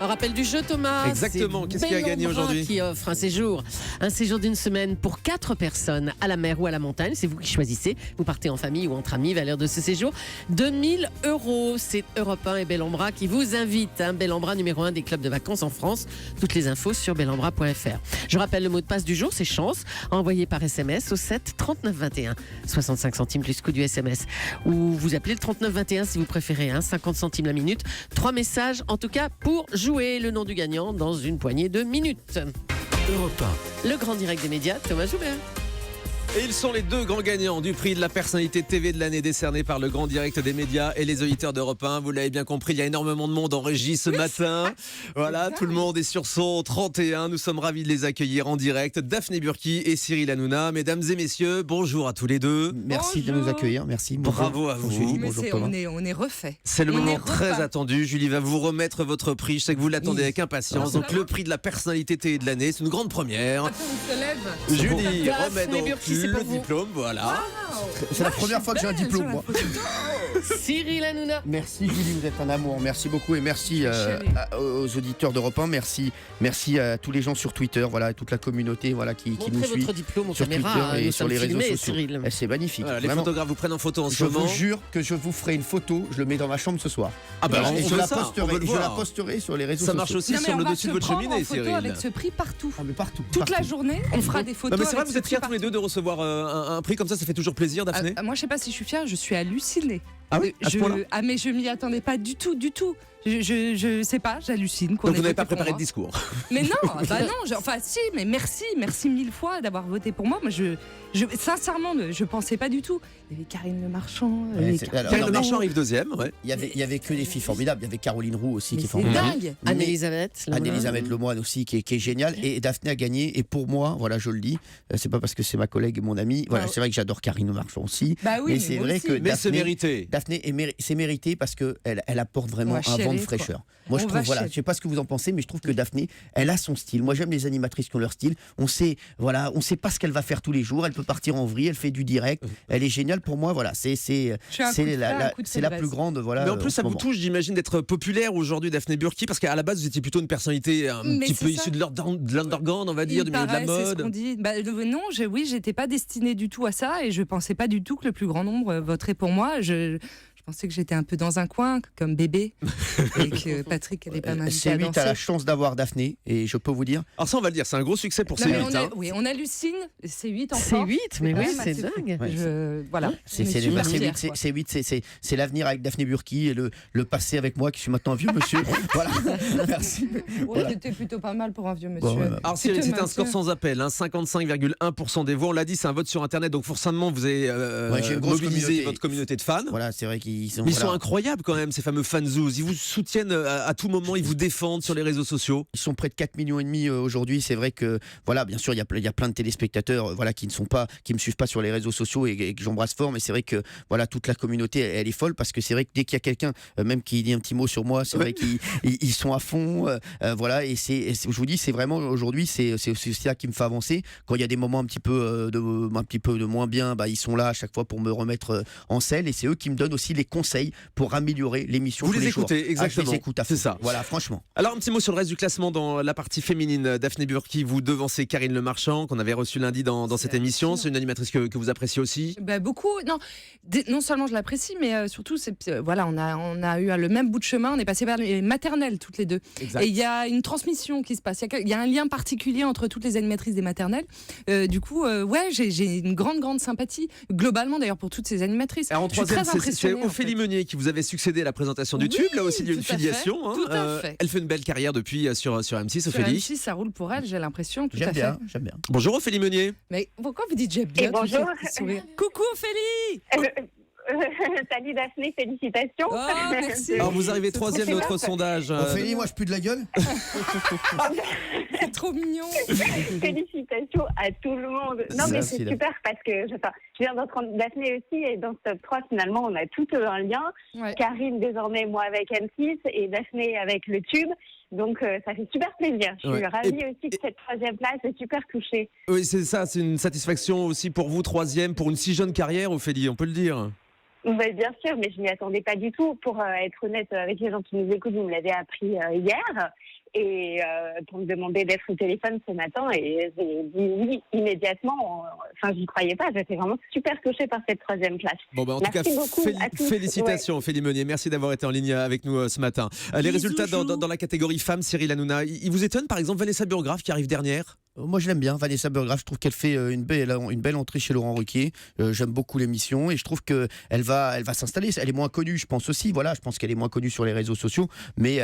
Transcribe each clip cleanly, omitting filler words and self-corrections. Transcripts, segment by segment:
rappel du jeu, Thomas. Exactement. Qu'est-ce qu'il y a gagné aujourd'hui ? Qui offre un séjour d'une semaine pour 4 personnes à la mer ou à la montagne. C'est vous qui choisissez. Vous partez en famille ou entre amis. Valeur de ce séjour 2000 €. C'est Europe 1 et Bellambra qui vous invitent. Bellambra, numéro 1 des clubs de vacances en France. Toutes les infos sur bellambra.fr. Je rappelle le mot de passe du jour, c'est chance. Envoyé par SMS au 7 39 21. 65 centimes plus coût du SMS. Ou vous appelez le 39 21 si vous préférez. 50 centimes la minute. 3 messages en tout cas pour jouer. Le nom du gagnant dans une poignée de minutes. Europe 1. Le grand direct des médias, Thomas Joubert. Et ils sont les deux grands gagnants du prix de la personnalité TV de l'année décerné par le grand direct des médias et les auditeurs d'Europe 1. Vous l'avez bien compris, il y a énormément de monde en régie ce matin. Voilà, tout le monde est sur son 31. Nous sommes ravis de les accueillir en direct. Daphné Burki et Cyril Hanouna. Mesdames et messieurs, bonjour à tous les deux. Merci de nous accueillir, merci. Bravo à vous. Bonjour Thomas. On est refait. C'est le moment très attendu. Julie va vous remettre votre prix. Je sais que vous l'attendez avec impatience. Donc le prix de la personnalité TV de l'année, c'est une grande première. Attends, on se lève. Julie remet Daphné donc Burki, c'est le pour vous. diplôme, voilà. C'est la première fois que j'ai un diplôme, moi. Cyril Hanouna. Merci Julie, vous êtes un amour. Merci beaucoup et merci aux auditeurs d'Europe 1. Merci à tous les gens sur Twitter, voilà, à toute la communauté, voilà, qui nous Montrez suit votre diplôme aux sur caméras. Twitter et Nous sur sommes les réseaux filmés, sociaux. Cyril. C'est magnifique. Voilà, les Vraiment. photographes vous prennent en photo en ce Je moment. vous jure que je vous ferai une photo, je le mets dans ma chambre ce soir. Ah bah Et on je veut la ça, on veut le posterai, voir. sur les réseaux Ça sociaux. marche aussi Non, mais sur on le va dessus se de votre prendre cheminée, en photo Cyril. avec ce prix partout. Ah, mais partout. Toute la partout. journée, on fera des Non photos. mais c'est vrai, avec vous êtes ce fiers prix tous les deux de recevoir un prix comme ça fait toujours plaisir, Daphné. Moi, je sais pas si je suis fière, je suis hallucinée. Ah oui, à ce point-là. Mais je m'y attendais pas du tout. Je sais pas, j'hallucine. Donc vous n'avez pas préparé de discours. Mais non, bah non. Enfin, si, mais merci 1000 fois d'avoir voté pour moi. Moi, sincèrement, je pensais pas du tout. Il y avait Karine Le Marchand. Ouais, alors, Karine non, Le mais Marchand arrive deuxième, ouais. Il y avait que des filles formidables. Il y avait Caroline Roux aussi qui est c'est formidable. dingue. Mais- Anne-Elisabeth. Anne-Elisabeth Lemoine aussi qui est géniale et Daphné a gagné et pour moi voilà je le dis c'est pas parce que c'est ma collègue et mon amie voilà Ah. c'est vrai que j'adore Karine Le Marchand aussi Bah oui, mais c'est moi vrai aussi. que Mais c'est mérité. Daphné c'est mérité parce que elle apporte vraiment On va un vent de chialer, quoi. fraîcheur. Moi je On trouve va voilà chialer. je sais pas ce que vous en pensez mais je trouve que Daphné elle a son style. Moi j'aime les animatrices qui ont leur style. On sait pas ce qu'elle va faire tous les jours. Elle peut partir en vrille, elle fait du direct. Elle est géniale pour moi voilà c'est la plus grande voilà. Mais en plus, en ça ce vous moment. touche, j'imagine, d'être populaire aujourd'hui, Daphné Burki, parce qu'à la base, vous étiez plutôt une personnalité un Mais petit c'est peu ça. issue de l'underground, on va dire, du milieu de la Il paraît, c'est ce qu'on mode. dit. Non, j'étais pas destinée du tout à ça et je pensais pas du tout que le plus grand nombre voterait pour moi. Je pensais que j'étais un peu dans un coin, comme bébé, et que Patrick allait pas m'inviter à C8 a la danser. chance d'avoir Daphné et je peux vous dire Alors ça, on va le dire, c'est un gros succès pour Non, mais C8. oui, on hallucine. C'est 8 C'est enfants. 8, mais oui, Ouais, c'est fou. dingue. Ouais, Voilà. C'est On est super fiers, quoi. c'est l'avenir avec Daphné Burki et le passé avec moi qui suis maintenant un vieux monsieur. Voilà. Merci. Ouais, Voilà. c'était plutôt pas mal pour un vieux monsieur. Bon, ouais. Alors C'est Cyril, tout, c'est un score monsieur. sans appel, 55,1% des voix. On l'a dit, c'est un vote sur Internet, donc forcément, vous avez Ouais, j'ai une grosse mobilisé communauté. votre communauté de fans. Voilà, c'est vrai qu'ils sont. Mais ils sont voilà. incroyables quand même, ces fameux fanzouz. Ils vous soutiennent à tout moment, ils vous défendent sur les réseaux sociaux. Ils sont près de 4,5 millions aujourd'hui. C'est vrai que, voilà, bien sûr, il y a plein de téléspectateurs voilà, qui me suivent pas sur les réseaux sociaux et que j'embrasse fort. Mais c'est vrai que voilà, toute la communauté, elle est folle parce que c'est vrai que dès qu'il y a quelqu'un, même qui dit un petit mot sur moi, c'est vrai qu'ils sont à fond. Voilà, je vous dis, c'est vraiment aujourd'hui, c'est ça qui me fait avancer. Quand il y a des moments un petit peu de moins bien, ils sont là à chaque fois pour me remettre en selle et c'est eux qui me donnent aussi les conseils pour améliorer l'émission. Vous tous les jours. écoutez, exactement. Je les écoute à fond. C'est ça. Voilà, franchement. Alors un petit mot sur le reste du classement dans la partie féminine. Daphné Burki, vous devancez Karine Le Marchand, qu'on avait reçu lundi dans cette émission. C'est une animatrice que vous appréciez aussi. Beaucoup. Non seulement je l'apprécie, mais surtout, voilà, on a eu le même bout de chemin. On est passé vers les maternelles toutes les deux. Exact. Et il y a une transmission qui se passe. Il y a un lien particulier entre toutes les animatrices des maternelles. Du coup, j'ai une grande sympathie globalement d'ailleurs pour toutes ces animatrices. Alors en Je suis troisième, très c'est impressionnée, en Ophélie fait. Meunier qui vous avait succédé à la présentation du tube. Là aussi, il y a une tout à fait, filiation. tout à fait. Elle fait une belle carrière depuis sur M6, Sur Ophélie. M6, ça roule pour elle, j'ai l'impression. Tout à fait. J'aime bien. Bonjour Ophélie Meunier. Mais pourquoi vous dites j'aime bien? Et bonjour. tout ce sourire Coucou Ophélie. Salut Daphné, félicitations. Oh, merci. Alors vous arrivez troisième de notre top. sondage. Ophélie, moi je pue de la gueule. C'est trop mignon. Félicitations à tout le monde. Non, mais Merci, c'est là. super parce que je viens d'entendre Daphné aussi et dans ce top 3, finalement, on a tout un lien. Ouais. Karine, désormais, moi avec M6 et Daphné avec le tube. Donc, ça fait super plaisir. Je suis Ouais. ravie aussi que cette troisième place est super touchée. Oui, c'est ça, c'est une satisfaction aussi pour vous, troisième, pour une si jeune carrière, Ophélie, on peut le dire. Ben, bien sûr, mais je m'y attendais pas du tout. Pour être honnête avec les gens qui nous écoutent, vous me l'avez appris hier. Et pour me demander d'être au téléphone ce matin, et j'ai dit oui immédiatement. Enfin, j'y croyais pas. J'étais vraiment super touchée par cette 3e place. Bon, en Merci tout cas, beaucoup à tous. félicitations, Félie Meunier. Merci d'avoir été en ligne avec nous ce matin. Les Bisous, résultats chou. dans la catégorie femmes, Cyril Hanouna, ils vous étonnent, par exemple, Vanessa Burgraff qui arrive dernière? Moi, je l'aime bien, Vanessa Burgraff. Je trouve qu'elle fait une belle entrée chez Laurent Ruquier. J'aime beaucoup l'émission et je trouve qu'elle va s'installer. Elle est moins connue, je pense aussi. Voilà, je pense qu'elle est moins connue sur les réseaux sociaux, mais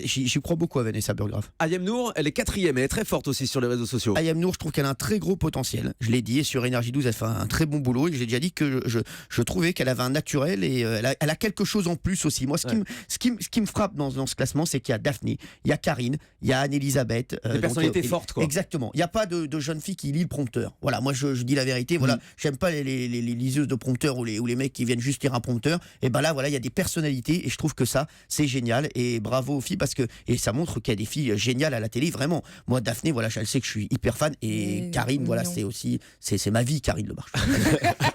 j'y crois beaucoup à Vanessa Burgraff. Ayem Nour, elle est 4e, elle est très forte aussi sur les réseaux sociaux. Ayem Nour, je trouve qu'elle a un très gros potentiel. Je l'ai dit, et sur Énergie 12, elle fait un très bon boulot. Et j'ai déjà dit que je trouvais qu'elle avait un naturel et elle a quelque chose en plus aussi. Moi, ce qui me frappe dans ce classement, c'est qu'il y a Daphné, il y a Karine, il y a Anne-Elisabeth. Des personnalités fortes, quoi. Exactement. Il n'y a pas de jeune fille qui lit le prompteur. Voilà, moi je dis la vérité. Voilà, j'aime pas les liseuses de prompteur ou les mecs qui viennent juste lire un prompteur. Et ben là, voilà, il y a des personnalités et je trouve que ça, c'est génial. Et bravo aux filles parce que ça montre qu'il y a des filles géniales à la télé. Vraiment, moi Daphné, voilà, je sais que je suis hyper fan et Karine, voilà, c'est aussi c'est ma vie, Karine Le Marchand.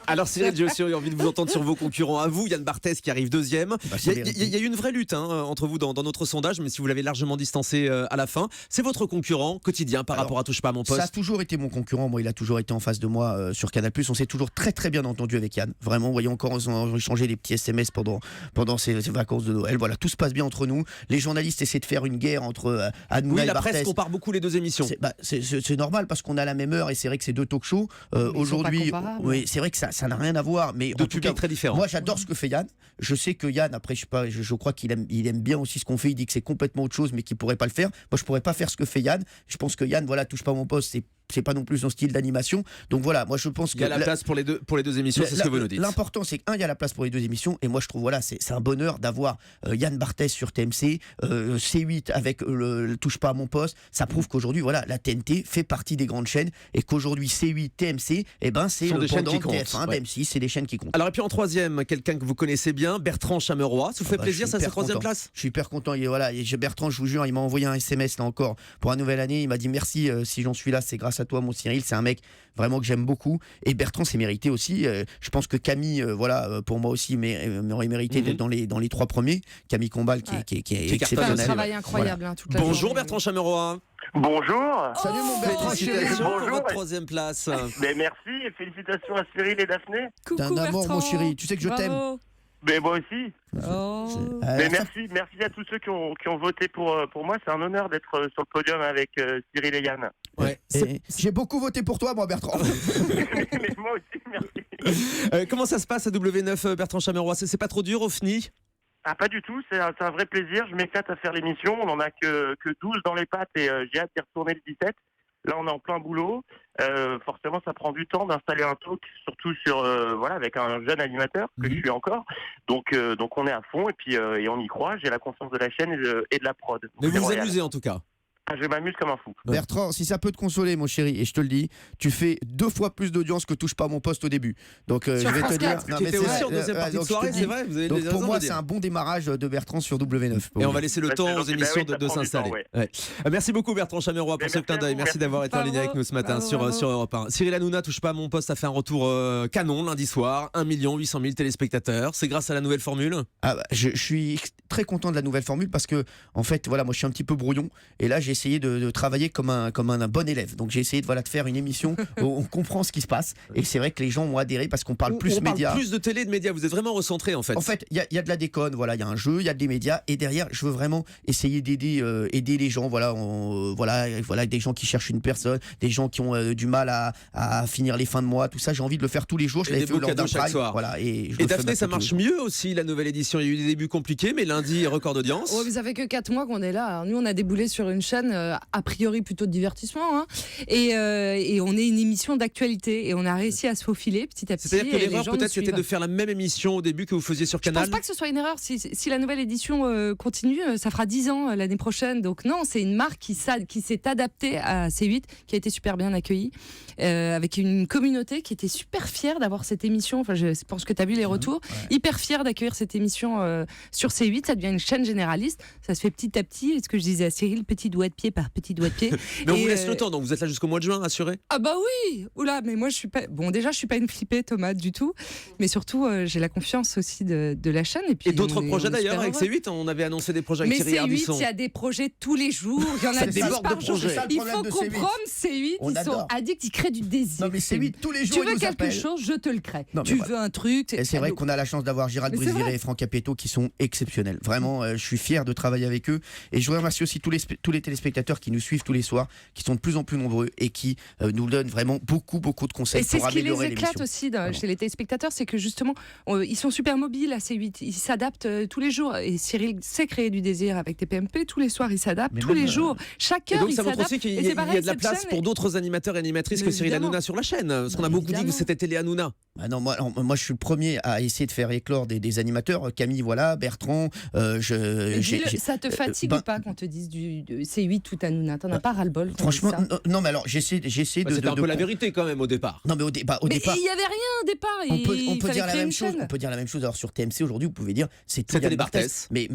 Alors Cyril, j'ai aussi envie de vous entendre sur vos concurrents à vous. Yann Barthès qui arrive 2e. Il y a eu une vraie lutte entre vous dans notre sondage, mais si vous l'avez largement distancé à la fin, c'est votre concurrent quotidien par rapport à Touche pas à mon poste. Ça a toujours été mon concurrent. Moi, il a toujours été en face de moi sur Canal+. On s'est toujours très très bien entendu avec Yann. Vraiment, voyons encore, on a échangé des petits SMS pendant ces vacances de Noël. Voilà, tout se passe bien entre nous. Les journalistes essaient de faire une guerre entre Hanouna et la Barthès. presse compare beaucoup les deux émissions. C'est normal parce qu'on a la même heure et c'est vrai que c'est 2 talk-shows. Aujourd'hui, oui, c'est vrai que ça n'a rien à voir. Mais Deux en tout cas, publics très différents. moi, j'adore ce que fait Yann. Je sais que Yann, après, je crois qu'il aime bien aussi ce qu'on fait. Il dit que c'est complètement autre chose, mais qu'il pourrait pas le faire. Moi, je pourrais pas faire ce que fait Yann. Je pense que Yann, voilà, touche pas à mon poste. C'est pas non plus son style d'animation. Donc voilà, moi je pense que il y a la place pour les deux émissions, c'est ce que vous nous dites. L'important c'est il y a la place pour les 2 émissions et moi je trouve voilà, c'est un bonheur d'avoir Yann Barthès sur TMC, C8 avec le Touche pas à mon poste. Ça prouve qu'aujourd'hui voilà, la TNT fait partie des grandes chaînes et qu'aujourd'hui C8, TMC, c'est le pendant de TF1, d'M6, c'est des chaînes qui comptent. Alors et puis en 3e, quelqu'un que vous connaissez bien, Bertrand Chameroy. Ça vous fait plaisir, ça, c'est 3e place? Je suis hyper content. Et voilà, Bertrand, je vous jure, il m'a envoyé un SMS là encore pour la nouvelle année. Il m'a dit merci, si j'en suis là, c'est grâce à toi, mon Cyril. C'est un mec vraiment que j'aime beaucoup. Et Bertrand s'est mérité aussi. Je pense que Camille, pour moi aussi, m'aurait mérité d'être dans les 3 premiers. Camille Combal, qui est exceptionnel. Un travail incroyable. Voilà. Toute la Bonjour journée. Bertrand Chameroy. Bonjour. Salut mon Bertrand, Félicitations pour Bonjour. votre 3e place. Mais merci et félicitations à Cyril et Daphné. Coucou T'es un amour, Bertrand. mon chéri. Tu sais que je t'aime. Bravo. Mais moi aussi. Oh. Mais merci à tous ceux qui ont voté pour moi. C'est un honneur d'être sur le podium avec Cyril et Yann. Ouais. J'ai beaucoup voté pour toi, moi, Bertrand. Mais moi aussi, merci. Comment ça se passe à W9, Bertrand Chameroy? C'est pas trop dur au FNI? Ah, pas du tout, c'est un vrai plaisir. Je m'éclate à faire l'émission. On n'en a que 12 dans les pattes et j'ai hâte d'y retourner le 17. Là, on est en plein boulot. Forcément, ça prend du temps d'installer un talk, surtout avec un jeune animateur que je suis encore. Donc on est à fond et puis et on y croit. J'ai la confiance de la chaîne et de la prod. Donc, Mais vous c'est vous royal. amusez en tout cas. Ah, je m'amuse comme un fou. Bertrand, si ça peut te consoler, mon chéri, et je te le dis, tu fais 2 fois plus d'audience que Touche pas à mon poste au début. Donc je vais France te dire. 4. Qui était aussi en deuxième partie de donc, je te soirée, dis. c'est vrai. Vous avez Donc des pour raisons moi, de c'est dire. un bon démarrage de Bertrand sur W9. Et on va laisser le Bah, temps c'est aux gentil. émissions Bah oui, ça de prend du s'installer. temps, Ouais. Merci beaucoup Bertrand Chameroy pour Mais ce clin merci à d'œil. vous, Merci d'avoir été en ligne avec nous ce matin Bravo. sur Europe 1. Cyril Hanouna, Touche pas à mon poste, a fait un retour canon lundi soir. 1 800 000 téléspectateurs. C'est grâce à la nouvelle formule. Je suis très content de la nouvelle formule parce que en fait voilà, moi je suis un petit peu brouillon et là j'ai essayé de travailler comme un bon élève. Donc j'ai essayé de faire une émission où on comprend ce qui se passe et c'est vrai que les gens ont adhéré parce qu'on parle plus on médias. parle plus de télé, de médias. Vous êtes vraiment recentré en fait. En fait, il y a de la déconne, voilà, il y a un jeu, il y a des médias, et derrière, je veux vraiment essayer d'aider les gens, voilà, des gens qui cherchent une personne, des gens qui ont du mal à finir les fins de mois, tout ça. J'ai envie de le faire tous les jours. Je Et l'avais des fait beaux lors d'un cadeaux chaque Pride, soir. voilà, et je Et le fais Daphné, ça maintenant tous marche les jours. mieux aussi, la nouvelle édition. Il y a eu des débuts compliqués, mais lundi, record d'audience. Ouais, vous avez que 4 mois qu'on est là. Alors, nous, on a déboulé sur une chaîne a priori plutôt de divertissement, hein, et on est une émission d'actualité et on a réussi à se faufiler petit à petit. C'est-à-dire que et les l'erreur gens peut-être nous c'était suivent. de faire la même émission au début que vous faisiez sur Je Canal. pense pas que ce soit une erreur. Si la nouvelle édition continue, ça fera 10 ans l'année prochaine. Donc non, c'est une marque qui s'est adaptée à C8, qui a été super bien accueillie, avec une communauté qui était super fière d'avoir cette émission. Enfin, je pense que tu as vu les retours. Hyper fière d'accueillir cette émission sur C8. ça devient une chaîne généraliste. Ça se fait petit à petit. Et ce que je disais à Cyril, petit doigt de pied par petit doigt de pied. Mais on vous laisse le temps, donc vous êtes là jusqu'au mois de juin, assuré? Ah bah oui. Oula, mais moi je suis pas. Bon, déjà je suis pas une flippée tomate du tout, mais surtout j'ai la confiance aussi de la chaîne. Et d'autres projets d'ailleurs avec C8. On avait annoncé des projets avec mais Thierry C8, Ardisson. il y a des projets tous les jours. Il y en a 10 par jour. Il faut comprendre C8. Ils sont addicts. Ils créent du désir. Non mais C8 tous les jours. Tu veux quelque chose, je te le crée. Tu veux un truc. Et c'est vrai qu'on a la chance d'avoir Gérald Brisiré et Franck Capetto qui sont exceptionnels. Vraiment, je suis fier de travailler avec eux. Et je remercie aussi tous les téléspectateurs qui nous suivent tous les soirs, qui sont de plus en plus nombreux et qui nous donnent vraiment beaucoup de conseils pour améliorer l'émission. Et c'est ce qui les éclate aussi chez les téléspectateurs, c'est que justement, ils sont super mobiles à C8. Ils s'adaptent tous les jours. Et Cyril sait créer du désir avec TPMP. Tous les soirs, il s'adapte. Tous les jours. Chaque heure, il s'adapte. Donc ça montre aussi qu'il y a de la place pour d'autres animateurs et animatrices que Cyril Hanouna sur la chaîne. Parce qu'on a beaucoup dit que c'était Télé Hanouna. Ah non, moi je suis le premier à essayer de faire éclore des animateurs. Camille, voilà, Bertrand. Ça te fatigue ou pas quand te disent C8 tout Hanouna? T'en as pas ras-le-bol? Franchement, non, mais alors j'essaie de. C'était un peu la vérité quand même au départ. Non, mais au départ. Il y avait rien au départ. On peut dire la même chose. On peut dire la même chose. Alors sur TMC aujourd'hui, vous pouvez dire c'est tout Yann Barthès. Mais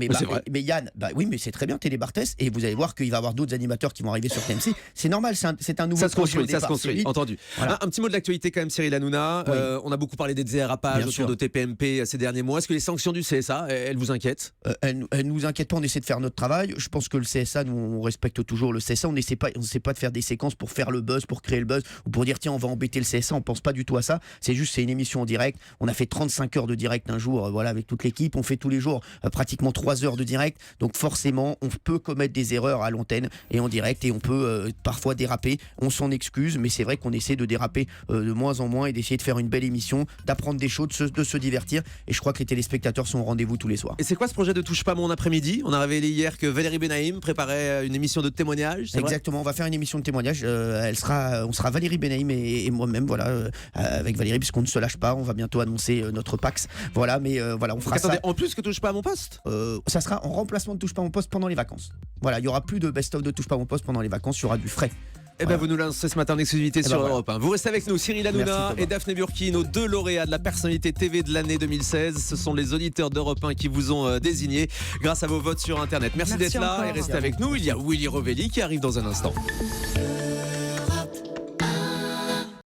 Yann, oui, mais c'est très bien Télé Barthès. Et vous allez voir qu'il va y avoir d'autres animateurs qui vont arriver sur TMC. C'est normal, c'est un nouveau projet. Ça se construit, entendu. Voilà. Un petit mot de l'actualité quand même, Cyril Hanouna. Oui. On a beaucoup parlé des dérapages autour de TPMP ces derniers mois. Est-ce que les sanctions du CSA, elles vous inquiètent? Elles nous inquiètent pas, on essaie de faire notre travail. Je pense que le CSA, nous on respecte toujours le CSA. On essaie pas de faire des séquences pour faire le buzz, pour créer le buzz, ou pour dire tiens on va embêter le CSA. On pense pas du tout à ça. C'est une émission en direct. On a fait 35 heures de direct un jour, voilà, avec toute l'équipe. On fait tous les jours pratiquement 3 heures de direct. Donc forcément, on peut commettre des erreurs à l'antenne et en direct, et on peut parfois déraper. On s'en excuse, mais c'est vrai qu'on essaie de déraper de moins en moins et d'essayer de faire une belle émission, d'apprendre des choses, de se divertir. Et je crois que les téléspectateurs sont au rendez-vous tous les soirs. Et c'est quoi ce projet de Touche pas mon après-midi? On a révélé hier que Valérie Benaïm préparait une émission de témoignage. Exactement, on va faire une émission de témoignage. On sera Valérie Benaïm et moi-même, voilà, avec Valérie, puisqu'on ne se lâche pas. On va bientôt annoncer notre Pax. Voilà, mais voilà, on fera ça. En plus que Touche pas à mon poste, ça sera en remplacement de Touche pas à mon poste pendant les vacances. Voilà, il y aura plus de best-of de Touche pas à mon poste pendant les vacances. Il y aura du frais. Eh ben vous nous lancez ce matin en exclusivité sur Europe 1. Vous restez avec nous, Cyril Hanouna et Daphné Burki, nos 2 lauréats de la personnalité TV de l'année 2016. Ce sont les auditeurs d'Europe 1 qui vous ont désigné grâce à vos votes sur Internet. Merci d'être là et restez avec nous. Il y a Willy Rovelli qui arrive dans un instant.